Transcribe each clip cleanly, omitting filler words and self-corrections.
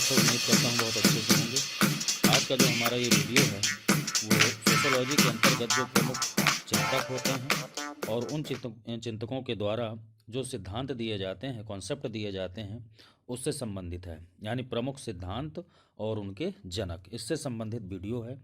तो उम्मीद करता हूँ बहुत अच्छे से होंगे। आज का जो हमारा ये वीडियो है वो सोशियोलॉजी के अंतर्गत जो प्रमुख चिंतक होते हैं और उन चिंतकों के द्वारा जो सिद्धांत दिए जाते हैं, कॉन्सेप्ट दिए जाते हैं, उससे संबंधित है। यानी प्रमुख सिद्धांत और उनके जनक, इससे संबंधित वीडियो है।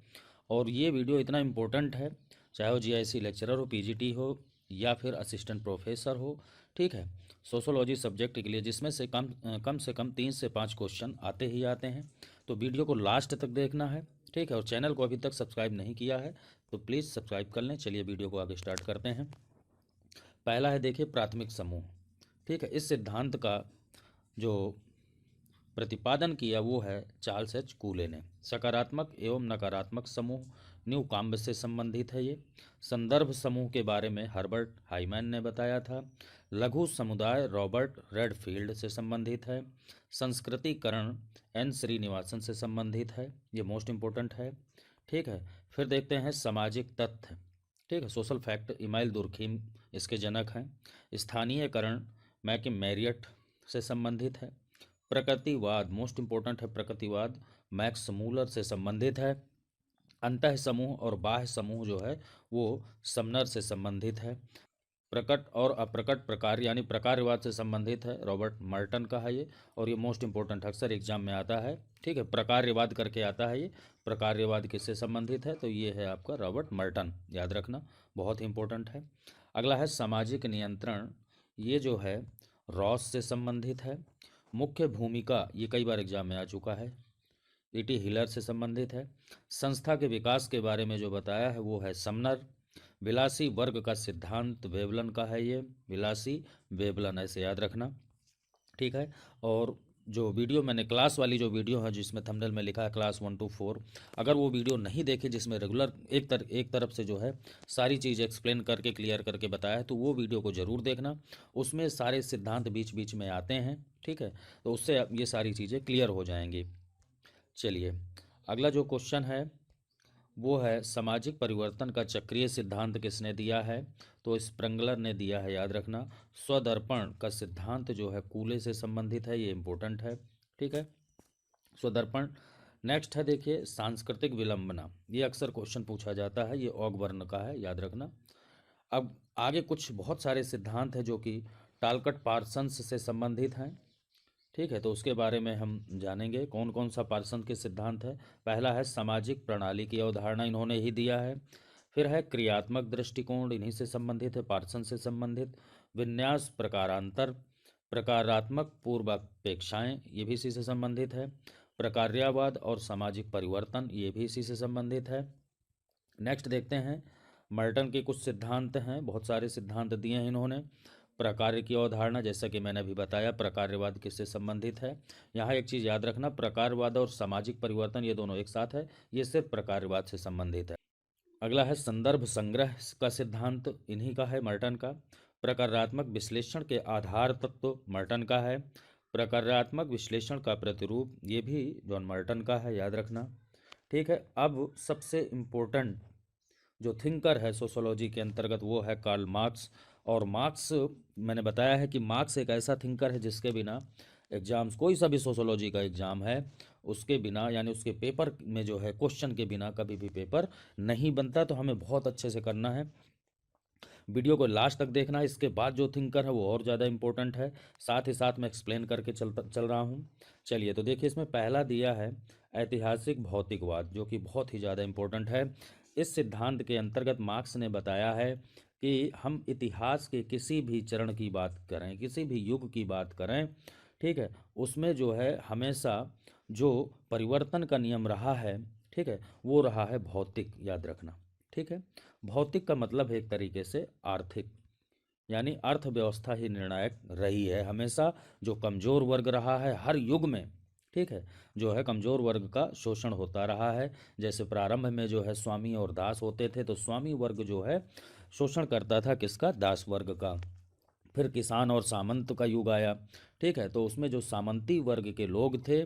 और ये वीडियो इतना इम्पोर्टेंट है, चाहे वो जीआईसी लेक्चरर हो, पीजीटी हो या फिर असिस्टेंट प्रोफेसर हो, ठीक है, सोशोलॉजी सब्जेक्ट के लिए, जिसमें से कम से कम 3 से 5 क्वेश्चन आते ही आते हैं। तो वीडियो को लास्ट तक देखना है, ठीक है। और चैनल को अभी तक सब्सक्राइब नहीं किया है तो प्लीज़ सब्सक्राइब कर लें। चलिए वीडियो को आगे स्टार्ट करते हैं। पहला है, देखिए, प्राथमिक समूह। ठीक है, इस सिद्धांत का जो प्रतिपादन किया वो है चार्ल्स एच कूले ने। सकारात्मक एवं नकारात्मक समूह न्यू काम्ब से संबंधित है। ये संदर्भ समूह के बारे में हर्बर्ट हाइमैन ने बताया था। लघु समुदाय रॉबर्ट रेडफील्ड से संबंधित है। संस्कृतिकरण एन श्रीनिवासन से संबंधित है। ये मोस्ट इम्पोर्टेंट है, ठीक है। फिर देखते हैं सामाजिक तथ्य, ठीक है, सोशल फैक्ट, इमाइल दुर्खीम इसके जनक हैं। स्थानीयकरण मैकिम मैरियट से संबंधित है। प्रकृतिवाद, मोस्ट इम्पोर्टेंट है प्रकृतिवाद, मैक्स मूलर से संबंधित है। अंतः समूह और बाह्य समूह जो है वो समनर से संबंधित है। प्रकट और अप्रकट प्रकार यानी प्रकारवाद से संबंधित है, रॉबर्ट मर्टन का है ये। और ये मोस्ट इंपॉर्टेंट, अक्सर एग्जाम में आता है, ठीक है, प्रकारवाद करके आता है ये। प्रकारवाद किससे संबंधित है, तो ये है आपका रॉबर्ट मर्टन, याद रखना, बहुत ही इंपॉर्टेंट है। अगला है सामाजिक नियंत्रण, ये जो है रॉस से संबंधित है। मुख्य भूमिका, ये कई बार एग्जाम में आ चुका है, ईटी हिलर से संबंधित है। संस्था के विकास के बारे में जो बताया है वो है समनर। विलासी वर्ग का सिद्धांत वेवलन का है, ये विलासी वेवलन, ऐसे याद रखना, ठीक है। और जो वीडियो मैंने क्लास वाली जो वीडियो है जिसमें थंबनेल में लिखा है क्लास 1 to 4, अगर वो वीडियो नहीं देखे जिसमें रेगुलर एक तरफ से जो है सारी चीज़ एक्सप्लेन करके क्लियर करके बताया है, तो वो वीडियो को ज़रूर देखना। उसमें सारे सिद्धांत बीच बीच में आते हैं, ठीक है, तो उससे ये सारी चीज़ें क्लियर हो जाएंगी। चलिए, अगला जो क्वेश्चन है वो है सामाजिक परिवर्तन का चक्रीय सिद्धांत किसने दिया है, तो स्प्रेंगलर ने दिया है, याद रखना। स्वदर्पण का सिद्धांत जो है कूले से संबंधित है, ये इंपॉर्टेंट है, ठीक है, स्वदर्पण। नेक्स्ट है, देखिए, सांस्कृतिक विलंबना, ये अक्सर क्वेश्चन पूछा जाता है, ये ऑगबर्न का है, याद रखना। अब आगे कुछ बहुत सारे सिद्धांत हैं जो कि टालकट पार्सन्स से संबंधित हैं, ठीक है, तो उसके बारे में हम जानेंगे कौन कौन सा पार्सन के सिद्धांत है। पहला है सामाजिक प्रणाली की अवधारणा, इन्होंने ही दिया है। फिर है क्रियात्मक दृष्टिकोण, इन्हीं से संबंधित है, पार्सन से संबंधित। विन्यास प्रकारांतर, प्रकारात्मक पूर्वापेक्षाएं, ये भी इसी से संबंधित है। प्रकार्यवाद और सामाजिक परिवर्तन, ये भी इसी से संबंधित है। नेक्स्ट देखते हैं, मर्टन के कुछ सिद्धांत हैं, बहुत सारे सिद्धांत दिए हैं इन्होंने। प्रकार की अवधारणा, जैसा कि मैंने अभी बताया, प्रकारवाद किससे संबंधित है। यहाँ एक चीज़ याद रखना, प्रकारवाद और सामाजिक परिवर्तन ये दोनों एक साथ है, ये सिर्फ प्रकारवाद से संबंधित है। अगला है संदर्भ संग्रह का सिद्धांत, इन्हीं का है, मर्टन का। प्रकारात्मक विश्लेषण के आधार तत्व, मर्टन का है। प्रकारात्मक विश्लेषण का प्रतिरूप, ये भी जॉन मर्टन का है, याद रखना, ठीक है। अब सबसे इम्पोर्टेंट जो थिंकर है सोशोलॉजी के अंतर्गत वो है कार्ल मार्क्स। और मार्क्स, मैंने बताया है कि मार्क्स एक ऐसा थिंकर है जिसके बिना एग्जाम्स, कोई सा भी सोशोलॉजी का एग्जाम है, उसके बिना यानी उसके पेपर में जो है क्वेश्चन के बिना कभी भी पेपर नहीं बनता। तो हमें बहुत अच्छे से करना है, वीडियो को लास्ट तक देखना। इसके बाद जो थिंकर है वो और ज़्यादा इंपॉर्टेंट है, साथ ही साथ मैं एक्सप्लेन करके चल रहा हूँ। चलिए, तो देखिए, इसमें पहला दिया है ऐतिहासिक भौतिकवाद, जो कि बहुत ही ज़्यादा इंपॉर्टेंट है। इस सिद्धांत के अंतर्गत मार्क्स ने बताया है कि हम इतिहास के किसी भी चरण की बात करें, किसी भी युग की बात करें, ठीक है, उसमें जो है हमेशा जो परिवर्तन का नियम रहा है, ठीक है, वो रहा है भौतिक, याद रखना, ठीक है। भौतिक का मतलब है एक तरीके से आर्थिक, यानी अर्थव्यवस्था ही निर्णायक रही है हमेशा। जो कमज़ोर वर्ग रहा है हर युग में, ठीक है, जो है कमज़ोर वर्ग का शोषण होता रहा है। जैसे प्रारंभ में जो है स्वामी और दास होते थे, तो स्वामी वर्ग जो है शोषण करता था किसका, दास वर्ग का। फिर किसान और सामंत का युग आया, ठीक है, तो उसमें जो सामंती वर्ग के लोग थे,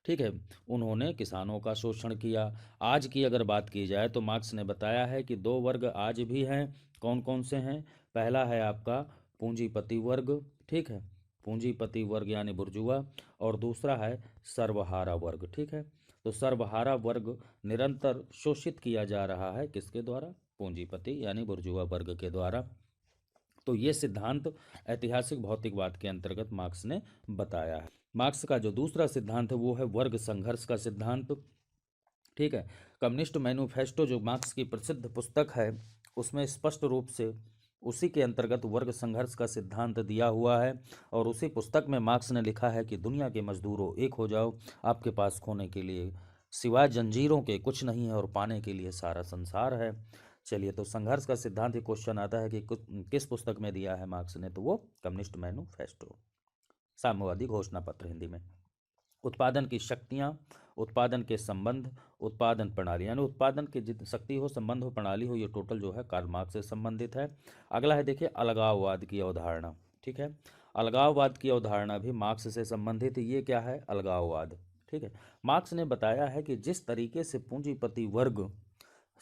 ठीक है, उन्होंने किसानों का शोषण किया। आज की अगर बात की जाए तो मार्क्स ने बताया है कि दो वर्ग आज भी हैं, कौन कौन से हैं। पहला है आपका पूंजीपति वर्ग, ठीक है, पूंजीपति वर्ग यानी बुर्जुआ, और दूसरा है सर्वहारा वर्ग। ठीक है, तो सर्वहारा वर्ग निरंतर शोषित किया जा रहा है किसके द्वारा? पूंजीपति यानी बुर्जुआ वर्ग के द्वारा। तो ये सिद्धांत ऐतिहासिक भौतिकवाद के अंतर्गत मार्क्स ने बताया है। मार्क्स का जो दूसरा सिद्धांत है वो है वर्ग संघर्ष का सिद्धांत। ठीक है, कम्युनिस्ट मैनिफेस्टो जो मार्क्स की प्रसिद्ध पुस्तक है उसमें स्पष्ट रूप से उसी के अंतर्गत वर्ग संघर्ष का सिद्धांत दिया हुआ है। और उसी पुस्तक में मार्क्स ने लिखा है कि दुनिया के मजदूरों एक हो जाओ, आपके पास खोने के लिए सिवाय जंजीरों के कुछ नहीं है और पाने के लिए सारा संसार है। चलिए, तो संघर्ष का सिद्धांत ये क्वेश्चन आता है कि किस पुस्तक में दिया है मार्क्स ने? तो वो कम्युनिस्ट मैनिफेस्टो, साम्यवादी घोषणा पत्र हिंदी में। उत्पादन की शक्तियाँ, उत्पादन के संबंध, उत्पादन प्रणाली, यानी उत्पादन की जितनी शक्ति हो, संबंध हो, प्रणाली हो, ये टोटल जो है कार्ल मार्क्स से संबंधित है। अगला है देखिए अलगाववाद की अवधारणा। ठीक है, अलगाववाद की अवधारणा भी मार्क्स से संबंधित। ये क्या है? अलगाववाद। ठीक है, मार्क्स ने बताया है कि जिस तरीके से पूंजीपति वर्ग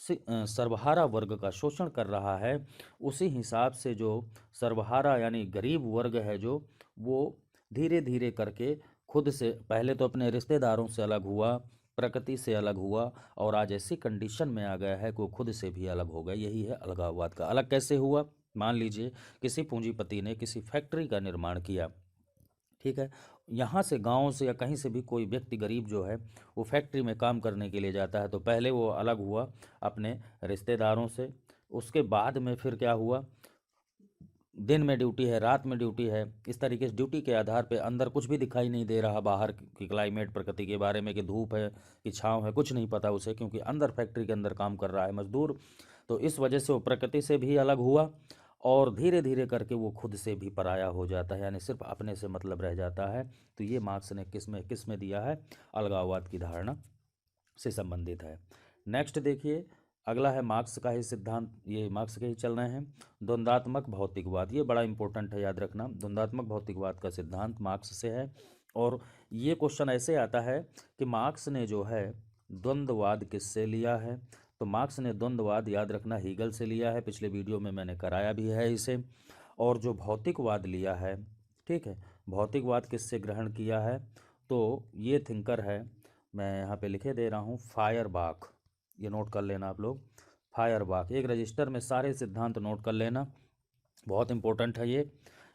सर्वहारा वर्ग का शोषण कर रहा है, उसी हिसाब से जो सर्वहारा यानी गरीब वर्ग है जो, वो धीरे धीरे करके खुद से पहले तो अपने रिश्तेदारों से अलग हुआ, प्रकृति से अलग हुआ, और आज ऐसी कंडीशन में आ गया है कि वो खुद से भी अलग हो गया। यही है अलगाववाद का। अलग कैसे हुआ? मान लीजिए किसी पूंजीपति ने किसी फैक्ट्री का निर्माण किया। ठीक है, यहाँ से गांव से या कहीं से भी कोई व्यक्ति गरीब जो है वो फैक्ट्री में काम करने के लिए जाता है, तो पहले वो अलग हुआ अपने रिश्तेदारों से। उसके बाद में फिर क्या हुआ? दिन में ड्यूटी है, रात में ड्यूटी है, इस तरीके से ड्यूटी के आधार पे अंदर कुछ भी दिखाई नहीं दे रहा, बाहर की क्लाइमेट प्रकृति के बारे में कि धूप है कि छाँव है, कुछ नहीं पता उसे, क्योंकि अंदर फैक्ट्री के अंदर काम कर रहा है मजदूर। तो इस वजह से वो प्रकृति से भी अलग हुआ और धीरे धीरे करके वो खुद से भी पराया हो जाता है, यानी सिर्फ अपने से मतलब रह जाता है। तो ये मार्क्स ने किस में दिया है? अलगाववाद की धारणा से संबंधित है। नेक्स्ट देखिए, अगला है मार्क्स का ही सिद्धांत, ये मार्क्स के ही चल रहे हैं, द्वंद्वात्मक भौतिकवाद। ये बड़ा इंपॉर्टेंट है, याद रखना। द्वंद्वात्मक भौतिकवाद का सिद्धांत मार्क्स से है। और ये क्वेश्चन ऐसे आता है कि मार्क्स ने जो है द्वंद्ववाद किससे लिया है? तो मार्क्स ने द्वंद्ववाद, याद रखना, हीगल से लिया है। पिछले वीडियो में मैंने कराया भी है इसे। और जो भौतिकवाद लिया है, ठीक है, भौतिकवाद किससे ग्रहण किया है? तो ये थिंकर है, मैं यहाँ पे लिखे दे रहा हूँ, फायरबाख। ये नोट कर लेना आप लोग, फायरबाख। एक रजिस्टर में सारे सिद्धांत नोट कर लेना, बहुत इंपॉर्टेंट है ये,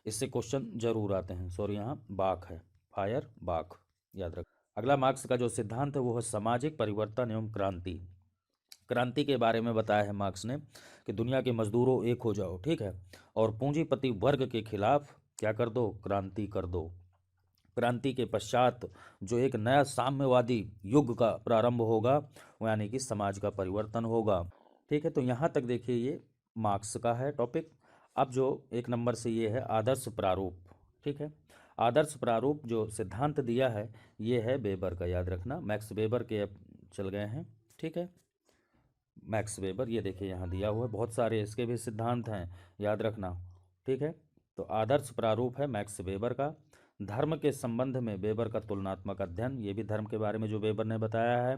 इससे क्वेश्चन जरूर आते हैं। सॉरी, यहाँ बाख है, फायरबाख, याद रख। अगला मार्क्स का जो सिद्धांत है वो है सामाजिक परिवर्तन एवं क्रांति। क्रांति के बारे में बताया है मार्क्स ने कि दुनिया के मजदूरों एक हो जाओ। ठीक है, और पूंजीपति वर्ग के खिलाफ क्या कर दो? क्रांति कर दो। क्रांति के पश्चात जो एक नया साम्यवादी युग का प्रारंभ होगा, वो यानी कि समाज का परिवर्तन होगा। ठीक है, तो यहाँ तक देखिए ये मार्क्स का है टॉपिक। अब जो एक नंबर से ये है आदर्श प्रारूप। ठीक है, आदर्श प्रारूप जो सिद्धांत दिया है ये है वेबर का, याद रखना, मैक्स वेबर के अब चल गए हैं। ठीक है, मैक्स वेबर, ये देखिए यहाँ दिया हुआ है, बहुत सारे इसके भी सिद्धांत हैं, याद रखना। ठीक है, तो आदर्श प्रारूप है मैक्स वेबर का। धर्म के संबंध में वेबर का तुलनात्मक अध्ययन, ये भी धर्म के बारे में जो वेबर ने बताया है।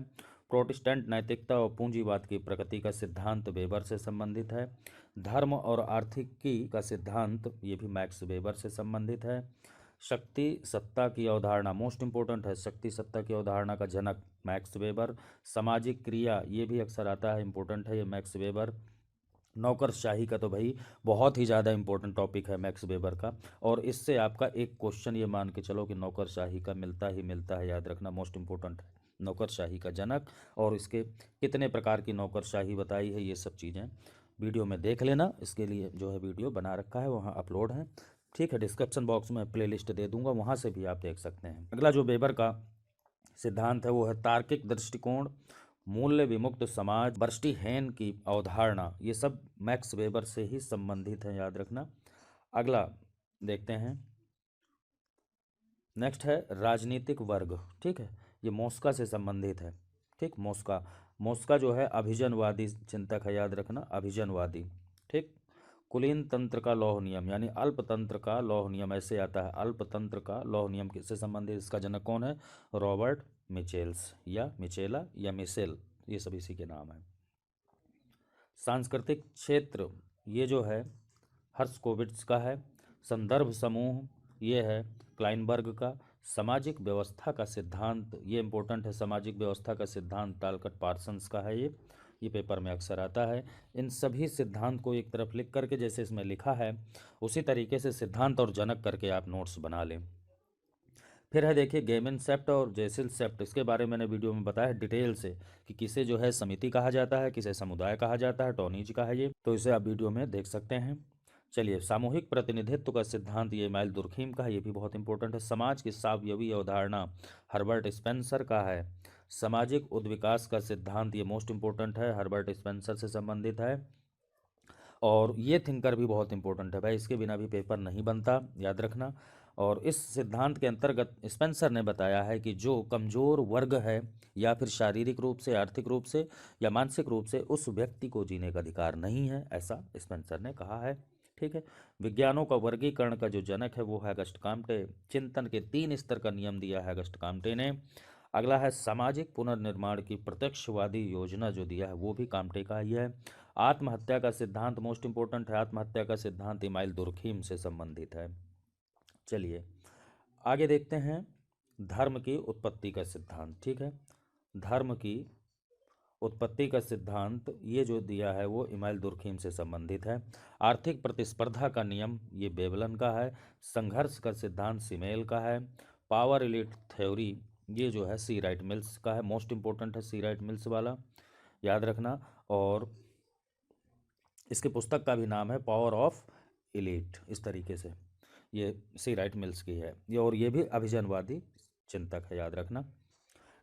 प्रोटेस्टेंट नैतिकता और पूंजीवाद की प्रगति का सिद्धांत वेबर से संबंधित है। धर्म और आर्थिकी का सिद्धांत, ये भी मैक्स वेबर से संबंधित है। शक्ति सत्ता की अवधारणा, मोस्ट इंपॉर्टेंट है, शक्ति सत्ता की अवधारणा का जनक मैक्स वेबर। सामाजिक क्रिया, ये भी अक्सर आता है, इंपॉर्टेंट है ये मैक्स वेबर। नौकरशाही का तो भाई बहुत ही ज़्यादा इंपॉर्टेंट टॉपिक है मैक्स वेबर का, और इससे आपका एक क्वेश्चन ये मान के चलो कि नौकरशाही का मिलता ही मिलता है, याद रखना, मोस्ट इंपॉर्टेंट है। नौकरशाही का जनक और इसके कितने प्रकार की नौकरशाही बताई है, ये सब चीज़ें वीडियो में देख लेना। इसके लिए जो है वीडियो बना रखा है, वहाँ अपलोड है। ठीक है, डिस्क्रिप्शन बॉक्स में प्लेलिस्ट दे दूंगा, वहाँ से भी आप देख सकते हैं। अगला जो वेबर का सिद्धांत है वो है तार्किक दृष्टिकोण, मूल्य विमुक्त समाज, बर्स्टीहेन की अवधारणा, ये सब मैक्स वेबर से ही संबंधित है, याद रखना। अगला देखते हैं, नेक्स्ट है राजनीतिक वर्ग। ठीक है, ये मोस्का से संबंधित है। ठीक, मोस्का, मोस्का जो है अभिजनवादी चिंतक है, याद रखना, अभिजनवादी। ठीक, कुलीन तंत्र का लौह नियम यानी अल्पतंत्र का लौह नियम, ऐसे आता है, अल्पतंत्र का लौह नियम किससे संबंधित? इसका जनक कौन है? रॉबर्ट मिचेल्स या मिचेला या मिसेल, ये सब इसी के नाम है। सांस्कृतिक क्षेत्र, ये जो है हर्स्कोविट्ज का है। संदर्भ समूह, ये है क्लाइनबर्ग का। सामाजिक व्यवस्था का सिद्धांत, ये इंपॉर्टेंट है, सामाजिक व्यवस्था का सिद्धांत टालकट पार्सन्स का है। ये पेपर में अक्सर आता है। इन सभी सिद्धांत को एक तरफ लिख करके, जैसे इसमें लिखा है उसी तरीके से सिद्धांत और जनक करके आप नोट्स बना लें। फिर है देखिए गेमिन सेप्ट और जेसिल सेप्ट, इसके बारे में मैंने वीडियो में बताया डिटेल से कि किसे जो है समिति कहा जाता है, किसे समुदाय कहा जाता है, टोनीज का है ये, तो इसे आप वीडियो में देख सकते हैं। चलिए, सामूहिक प्रतिनिधित्व का सिद्धांत ये इमाइल दुर्खीम का है, ये भी बहुत इंपॉर्टेंट है। समाज की सावयवी अवधारणा हर्बर्ट स्पेंसर का है। सामाजिक उद्विकास का सिद्धांत ये मोस्ट इंपॉर्टेंट है, हर्बर्ट स्पेंसर से संबंधित है। और ये थिंकर भी बहुत इंपॉर्टेंट है भाई, इसके बिना भी पेपर नहीं बनता, याद रखना। और इस सिद्धांत के अंतर्गत स्पेंसर ने बताया है कि जो कमज़ोर वर्ग है, या फिर शारीरिक रूप से, आर्थिक रूप से या मानसिक रूप से, उस व्यक्ति को जीने का अधिकार नहीं है, ऐसा स्पेंसर ने कहा है। ठीक है। विज्ञानों का वर्गीकरण का जो जनक है वो है अगस्ट काम्टे। चिंतन के 3 स्तर का नियम दिया है अगस्ट काम्टे ने। अगला है सामाजिक पुनर्निर्माण की प्रत्यक्षवादी योजना, जो दिया है वो भी काम्टे का ही है। आत्महत्या का सिद्धांत मोस्ट इंपॉर्टेंट है, आत्महत्या का सिद्धांत इमाइल दुर्खीम से संबंधित है। चलिए आगे देखते हैं धर्म की उत्पत्ति का सिद्धांत। ठीक है, धर्म की उत्पत्ति का सिद्धांत ये जो दिया है वो इमाइल दुर्खीम से संबंधित है। आर्थिक प्रतिस्पर्धा का नियम ये बेबलन का है। संघर्ष का सिद्धांत सिमेल का है। पावर एलिट थ्योरी ये जो है सी राइट मिल्स का है, मोस्ट इंपॉर्टेंट है सी राइट मिल्स वाला, याद रखना। और इसके पुस्तक का भी नाम है पावर ऑफ एलिट, इस तरीके से, ये सी राइट मिल्स की है ये, और ये भी अभिजनवादी चिंतक है, याद रखना।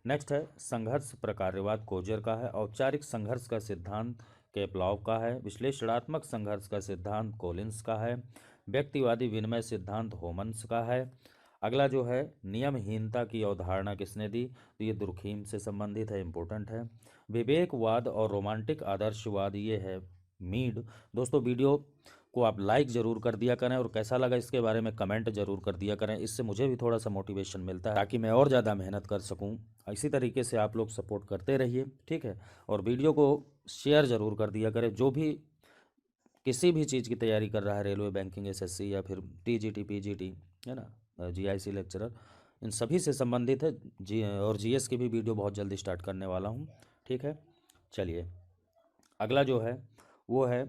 नेक्स्ट है संघर्ष प्रकार्यवाद कोजर का है। औपचारिक संघर्ष का सिद्धांत केपलॉव का है। विश्लेषणात्मक संघर्ष का सिद्धांत कोलिंस का है। व्यक्तिवादी विनिमय सिद्धांत होमन्स का है। अगला जो है नियमहीनता की अवधारणा किसने दी, तो ये दुर्खीम से संबंधित है, इंपॉर्टेंट है। विवेकवाद और रोमांटिक आदर्शवाद ये है मीड। दोस्तों वीडियो को आप लाइक ज़रूर कर दिया करें, और कैसा लगा इसके बारे में कमेंट ज़रूर कर दिया करें, इससे मुझे भी थोड़ा सा मोटिवेशन मिलता है ताकि मैं और ज़्यादा मेहनत कर सकूं। इसी तरीके से आप लोग सपोर्ट करते रहिए, ठीक है। और वीडियो को शेयर ज़रूर कर दिया करें, जो भी किसी भी चीज़ की तैयारी कर रहा है, रेलवे, बैंकिंग, एसएससी या फिर टीजीटी, पीजीटी, है ना, जीआईसी लेक्चरर, इन सभी से संबंधित है। और जीएस की भी वीडियो बहुत जल्दी स्टार्ट करने वाला हूँ, ठीक है। चलिए अगला जो है वो है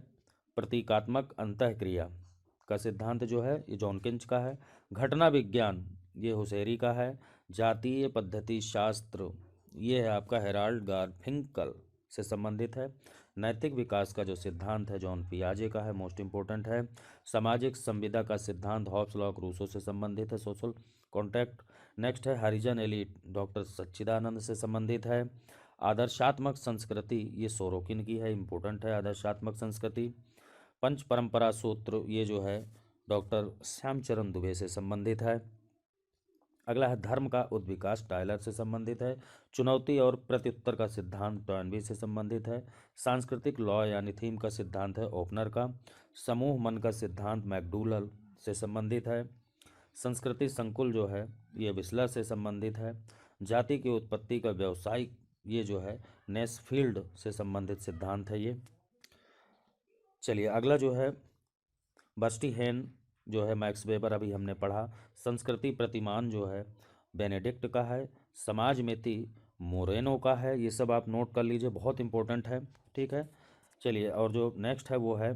प्रतीकात्मक अंतःक्रिया का सिद्धांत, जो है ये जॉनकिंस का है। घटना विज्ञान ये हुसैरी का है। जातीय पद्धति शास्त्र ये है आपका हेराल्ड गारफिंकल से संबंधित है। नैतिक विकास का जो सिद्धांत है जॉन पियाजे का है, मोस्ट इंपॉर्टेंट है। सामाजिक संविदा का सिद्धांत हॉब्स लॉक रूसो से संबंधित है, सोशल कॉन्ट्रैक्ट। नेक्स्ट है हरिजन एलिट, डॉक्टर सच्चिदानंद से संबंधित है। आदर्शात्मक संस्कृति ये सोरोकिन की है, इंपॉर्टेंट है आदर्शात्मक संस्कृति। पंच परंपरा सूत्र ये जो है डॉक्टर श्यामचरण दुबे से संबंधित है। अगला है धर्म का उद्विकास, टायलर से संबंधित है। चुनौती और प्रत्युत्तर का सिद्धांत टॉयनबी से संबंधित है। सांस्कृतिक लॉ यानी थीम का सिद्धांत है ओपनर का। समूह मन का सिद्धांत मैकडूगल से संबंधित है। संस्कृति संकुल जो है ये विस्लर से संबंधित है। जाति की उत्पत्ति का व्यवसायिक ये जो है नेसफील्ड से संबंधित सिद्धांत है ये। चलिए अगला जो है बस्टीहेन जो है मैक्स वेबर, अभी हमने पढ़ा। संस्कृति प्रतिमान जो है बेनेडिक्ट का है। समाज मिति मोरेनो का है। ये सब आप नोट कर लीजिए, बहुत इंपॉर्टेंट है, ठीक है। चलिए और जो नेक्स्ट है वो है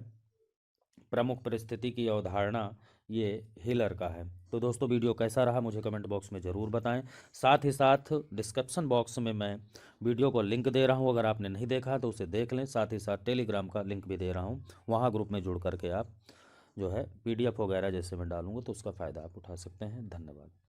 प्रमुख परिस्थिति की अवधारणा, ये हिलर का है। तो दोस्तों वीडियो कैसा रहा मुझे कमेंट बॉक्स में ज़रूर बताएं। साथ ही साथ डिस्क्रिप्शन बॉक्स में मैं वीडियो को लिंक दे रहा हूं, अगर आपने नहीं देखा तो उसे देख लें। साथ ही साथ टेलीग्राम का लिंक भी दे रहा हूं, वहां ग्रुप में जुड़ करके आप जो है पीडीएफ वगैरह जैसे मैं डालूंगा तो उसका फ़ायदा आप उठा सकते हैं। धन्यवाद।